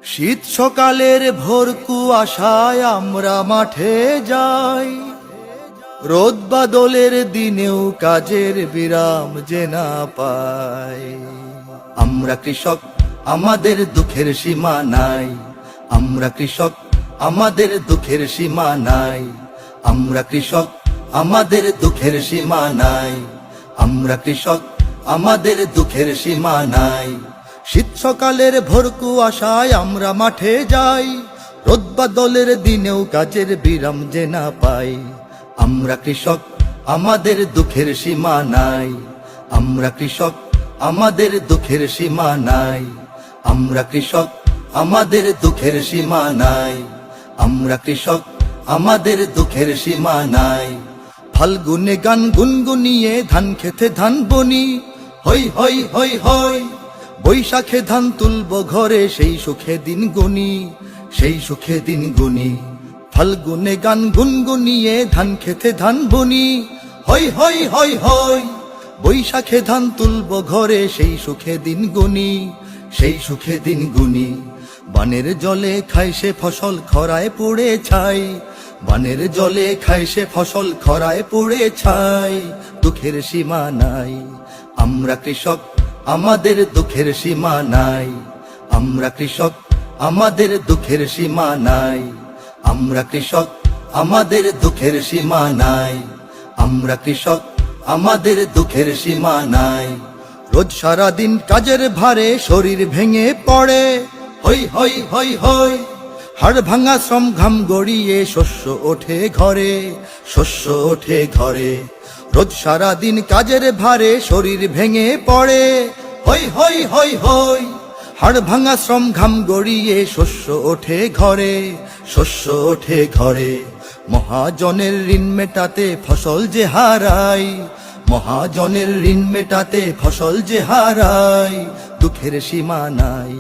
শীত সকালের ভোর কুয়াশায় আমরা মাঠে যাই, রোদ বাদলের দিনেও কাজের বিরাম যে না পাই। আমরা কৃষক, আমাদের দুঃখের সীমা নাই। আমরা কৃষক, আমাদের দুঃখের সীমা নাই। আমরা কৃষক, আমাদের দুঃখের সীমা নাই। আমরা কৃষক, আমাদের দুঃখের সীমা নাই। শীত সকালের ভোর কুয়াশায় আমরা মাঠে যাই, রোদ বাদলের দিনেও কাজের বিরাম যে না পাই। আমরা কৃষক, আমাদের দুঃখের সীমা নাই। আমরা কৃষক, আমাদের দুঃখের সীমা নাই। আমরা কৃষক, আমাদের দুঃখের সীমা নাই। আমরা কৃষক, আমাদের দুঃখের সীমা নাই। ফাল্গুনে গান গুনগুনিয়ে ধান খেতে ধান বনি, হই হই হই হই। বৈশাখে ধান তুলব ঘরে, সেই সুখে দিন গুনি, সেই সুখে দিন গুনি। ফাল্গুনে গান গুনগুনিয়ে ধান খেতে ধান বনি, হই হই হই হই। বৈশাখে ধান তুলব ঘরে, সেই সুখে দিন গুনি, সেই সুখে দিন গুনি। বানের জলে খায় সে ফসল খরায় পড়ে ছাই। বানের জলে খায় সে ফসল খরায় পড়ে ছাই। দুঃখের সীমা নাই। আমরা কৃষক, আমাদের দুঃখের সীমা নাই। আমরা কৃষক, আমাদের দুঃখের সীমা নাই। আমরা কৃষক, আমাদের দুঃখের সীমা নাই। আমরা কৃষক, আমাদের দুঃখের সীমা নাই। রোজ সারাদিন কাজের ভারে শরীর ভেঙে পড়ে, হই হই হই হই। হাড় ভাঙা শ্রম ঘাম গড়িয়ে শস্য ওঠে ঘরে, শস্য ওঠে ঘরে। রোজ সারাদিন কাজের ভারে শরীর ভেঙে পড়ে, হই হই হই হই। হাড় ভাঙা শ্রম ঘাম গড়িয়ে শস্য ওঠে ঘরে, শস্য ওঠে ঘরে। মহাজনের ঋণ মেটাতে ফসল যে হারাই, মহাজনের ঋণ মেটাতে ফসল যে হারাই। দুঃখের সীমা নাই।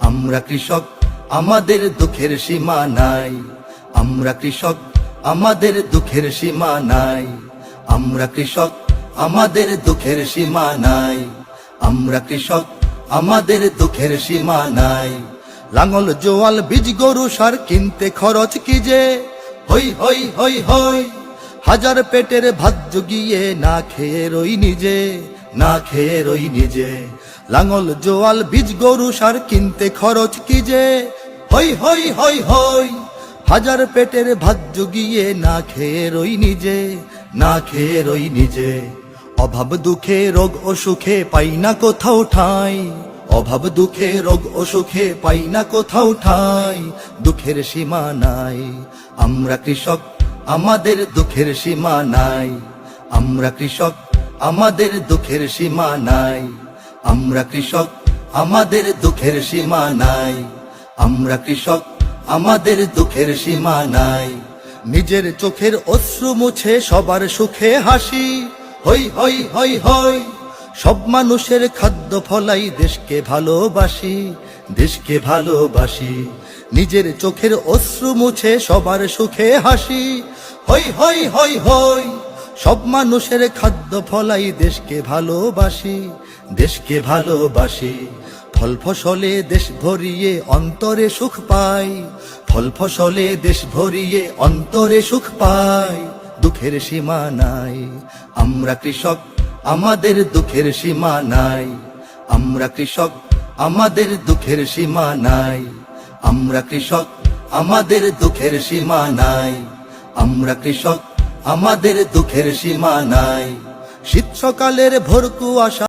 আমরা কৃষক, আমাদের দুঃখের সীমা নাই। আমরা কৃষক, আমাদের দুঃখের সীমা নাই। আমরা কৃষক, আমাদের দুঃখের সীমা নাই। আমরা কৃষক, আমাদের দুঃখের সীমা নাই। লাঙল জোয়াল বীজ গরু সার কিনতে খরচ কি যে, হই হই হই হই। হাজার পেটের ভাত জুগিয়ে না খেয়ে রই নিজে, না খেয়ে রই নিজে। লাঙল জোয়াল বীজ গরু সার কিনতে খরচ কি যে, হই হই হই হই। হাজার পেটের ভাত জুগিয়ে না খেয়ে রই নিজে, না খেয়ে রই নিজে। অভাব দুঃখে রোগ অসুখে পাই না কোথাও ঠাঁই। অভাব দুঃখে রোগ অসুখে পাই না কোথাও ঠাঁই। দুঃখের সীমা নাই। আমরা কৃষক, আমাদের দুঃখের সীমা নাই। আমরা কৃষক, আমাদের দুঃখের সীমা নাই। আমরা কৃষক, আমাদের দুঃখের সীমা নাই। আমরা কৃষক, আমাদের দুঃখের সীমা নাই। নিজের চোখের অশ্রু মুছে সবার সুখে হাসি, হই হই হই হই। সব মানুষের খাদ্য ফলাই দেশকে ভালোবাসি, দেশকে ভালোবাসি। নিজের চোখের অশ্রু মুছে সবার সুখে হাসি, হই হই হই হই। সব মানুষের খাদ্য ফলাই দেশকে ভালোবাসি, দেশকে ভালোবাসি। ফল ফসলে দেশ ভরিয়ে অন্তরে সুখ পাই। ফল ফসলে দেশ ভরিয়ে অন্তরে সুখ পাই। দুঃখের সীমা নাই। আমরা কৃষক, আমাদের দুঃখের সীমা নাই। আমরা কৃষক, আমাদের দুঃখের সীমা নাই। আমরা কৃষক, আমাদের দুঃখের সীমা নাই। আমরা কৃষক, আমাদের দুঃখের সীমা নাই। শীত সকালের ভোর কুয়াশা